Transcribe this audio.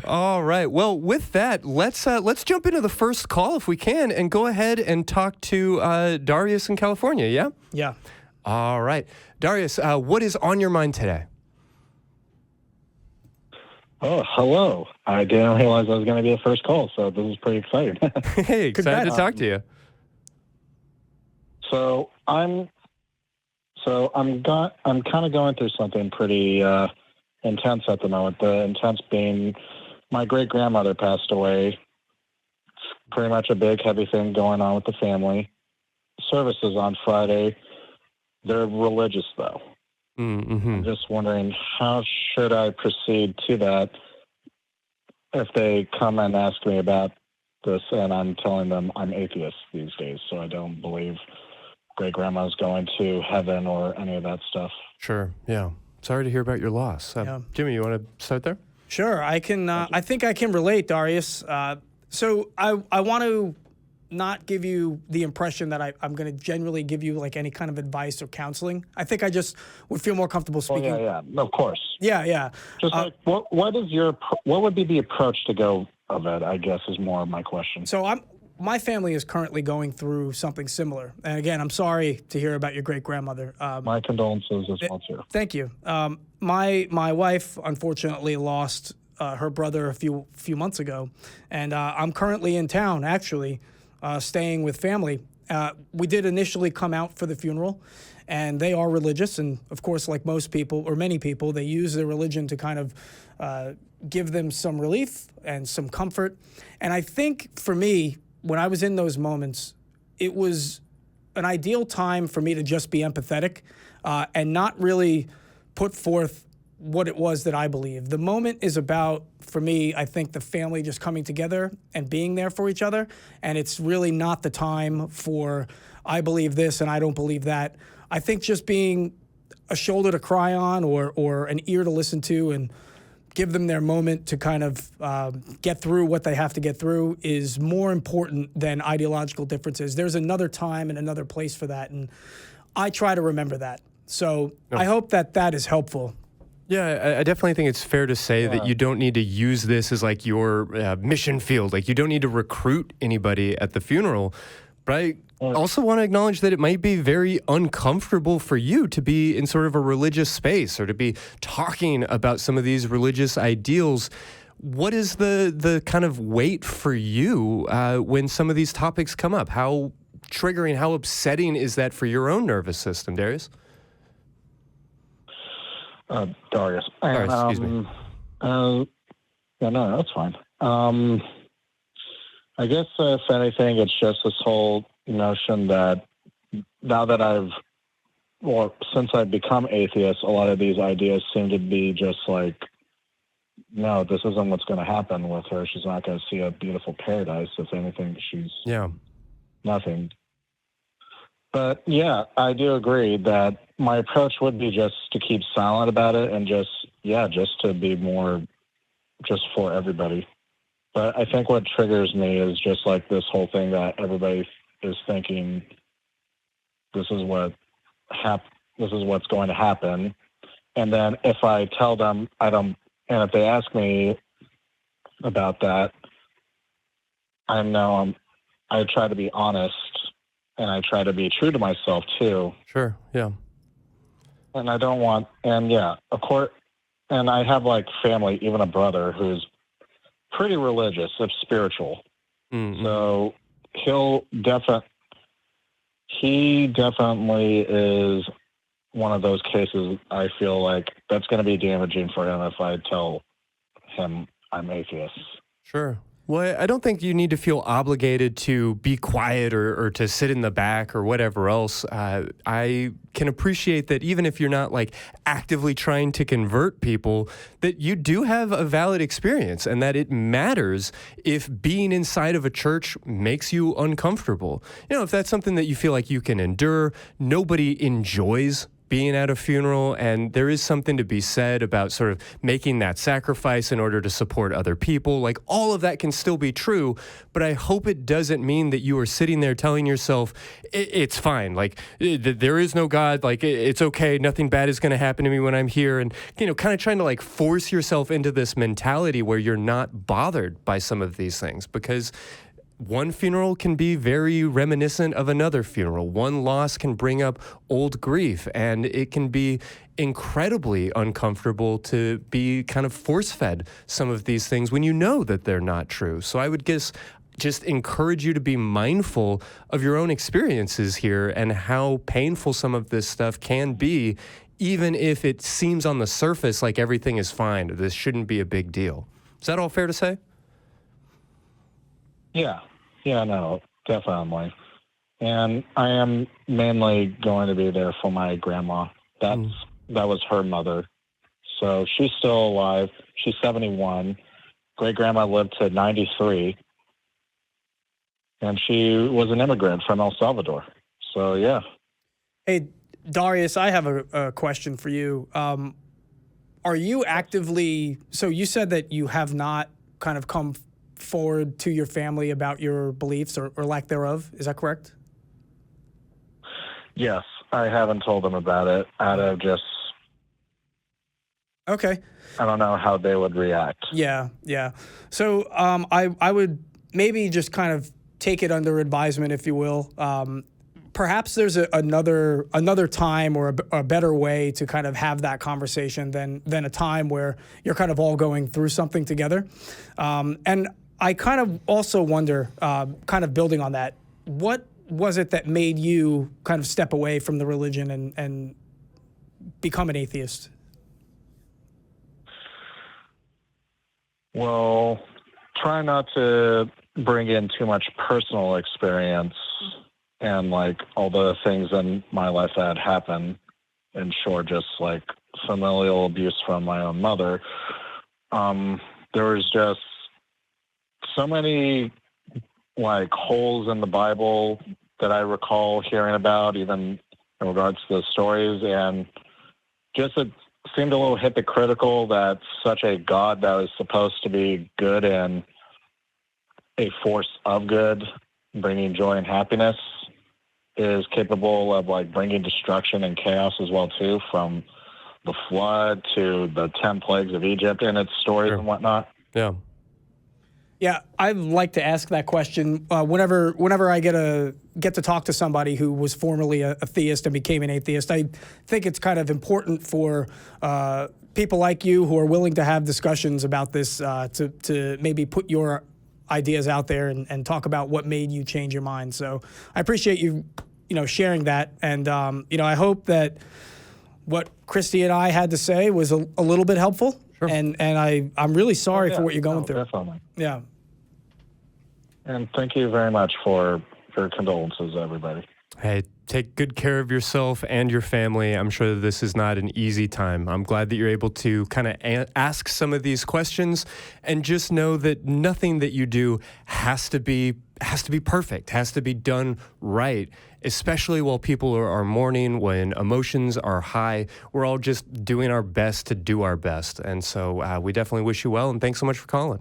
All right. Well, with that, let's jump into the first call if we can, and go ahead and talk to Darius in California. Yeah. Yeah. All right, Darius. What is on your mind today? Oh, hello. I didn't realize I was going to be the first call, so this is pretty exciting. Hey, excited to talk to you. So I'm kind of going through something pretty intense at the moment. The intense being my great-grandmother passed away. It's pretty much a big, heavy thing going on with the family. Services on Friday. They're religious, though. Mm-hmm. I'm just wondering, how should I proceed to that if they come and ask me about this and I'm telling them I'm atheist these days, so I don't believe great-grandma's going to heaven or any of that stuff. Sure, yeah. Sorry to hear about your loss. Jimmy, you want to start there? Sure, I can. I think I can relate, Darius. So I want to not give you the impression that I'm going to generally give you like any kind of advice or counseling. I think I just would feel more comfortable speaking. Oh, yeah, of course. Yeah. Just like, what would be the approach to go of it, I guess, is more of my question. So my family is currently going through something similar. And again, I'm sorry to hear about your great-grandmother. My condolences as well, too. Thank you. My wife, unfortunately, lost her brother a few months ago. And I'm currently in town, actually, staying with family. We did initially come out for the funeral, and they are religious. And of course, like most people or many people, they use their religion to kind of give them some relief and some comfort. And I think for me, when I was in those moments, it was an ideal time for me to just be empathetic and not really put forth what it was that I believe. The moment is about, for me, I think the family just coming together and being there for each other. And it's really not the time for, I believe this and I don't believe that. I think just being a shoulder to cry on or an ear to listen to and give them their moment to kind of get through what they have to get through is more important than ideological differences. There's another time and another place for that. And I try to remember that. So I hope that is helpful. Yeah, I definitely think it's fair to say that you don't need to use this as like your mission field. Like you don't need to recruit anybody at the funeral. But I also want to acknowledge that it might be very uncomfortable for you to be in sort of a religious space or to be talking about some of these religious ideals. What is the kind of weight for you when some of these topics come up? How triggering, how upsetting is that for your own nervous system, Darius? Darius. Excuse me. No, that's fine. I guess if anything, it's just this whole notion that now that since I've become atheist, a lot of these ideas seem to be just like, no, this isn't what's going to happen with her. She's not going to see a beautiful paradise. If anything, she's nothing. But yeah, I do agree that my approach would be just to keep silent about it and just to be more just for everybody. But I think what triggers me is just like this whole thing that everybody is thinking this is what's going to happen. And then if I tell them and if they ask me about that, I try to be honest and I try to be true to myself too. Sure. Yeah. And I don't want, of course, and I have like family, even a brother who's pretty religious, it's spiritual. Mm-hmm. So he definitely is one of those cases. I feel like that's going to be damaging for him if I tell him I'm atheist. Sure. Well, I don't think you need to feel obligated to be quiet or to sit in the back or whatever else. I can appreciate that even if you're not like actively trying to convert people, that you do have a valid experience and that it matters if being inside of a church makes you uncomfortable. You know, if that's something that you feel like you can endure, nobody enjoys being at a funeral, and there is something to be said about sort of making that sacrifice in order to support other people. Like, all of that can still be true, but I hope it doesn't mean that you are sitting there telling yourself, it's fine, like, there is no God, like, it's okay, nothing bad is going to happen to me when I'm here, and, you know, kind of trying to, like, force yourself into this mentality where you're not bothered by some of these things, because one funeral can be very reminiscent of another funeral. One loss can bring up old grief, and it can be incredibly uncomfortable to be kind of force-fed some of these things when you know that they're not true. So I would just encourage you to be mindful of your own experiences here and how painful some of this stuff can be, even if it seems on the surface like everything is fine. This shouldn't be a big deal. Is that all fair to say? Yeah, no, definitely. And I am mainly going to be there for my grandma. That was her mother. So she's still alive. She's 71. Great-grandma lived to 93. And she was an immigrant from El Salvador. So, yeah. Hey, Darius, I have a question for you. Are you actively, so you said that you have not kind of come forward to your family about your beliefs or lack thereof. Is that correct? Yes, I haven't told them about it out of just... Okay. I don't know how they would react. Yeah. So I would maybe just kind of take it under advisement, if you will. Perhaps there's another time or a better way to kind of have that conversation than a time where you're kind of all going through something together. And I kind of also wonder, kind of building on that, what was it that made you kind of step away from the religion and become an atheist? Well, try not to bring in too much personal experience and, like, all the things in my life that happened. In short, just, like, familial abuse from my own mother. There was just so many, like, holes in the Bible that I recall hearing about, even in regards to the stories, and just it seemed a little hypocritical that such a God that was supposed to be good and a force of good, bringing joy and happiness, is capable of, like, bringing destruction and chaos as well too, from the flood to the 10 plagues of Egypt and its stories and whatnot. Yeah, I'd like to ask that question whenever I get to talk to somebody who was formerly a theist and became an atheist. I think it's kind of important for people like you who are willing to have discussions about this to maybe put your ideas out there and talk about what made you change your mind. So I appreciate you sharing that, and I hope that what Christy and I had to say was a little bit helpful. Sure. And I'm really sorry for what you're going through. Definitely. Yeah. And thank you very much for your condolences, everybody. Hey, take good care of yourself and your family. I'm sure that this is not an easy time. I'm glad that you're able to kind of ask some of these questions, and just know that nothing that you do has to be perfect, has to be done right, especially while people are mourning, when emotions are high. We're all just doing our best to do our best. And so we definitely wish you well, and thanks so much for calling.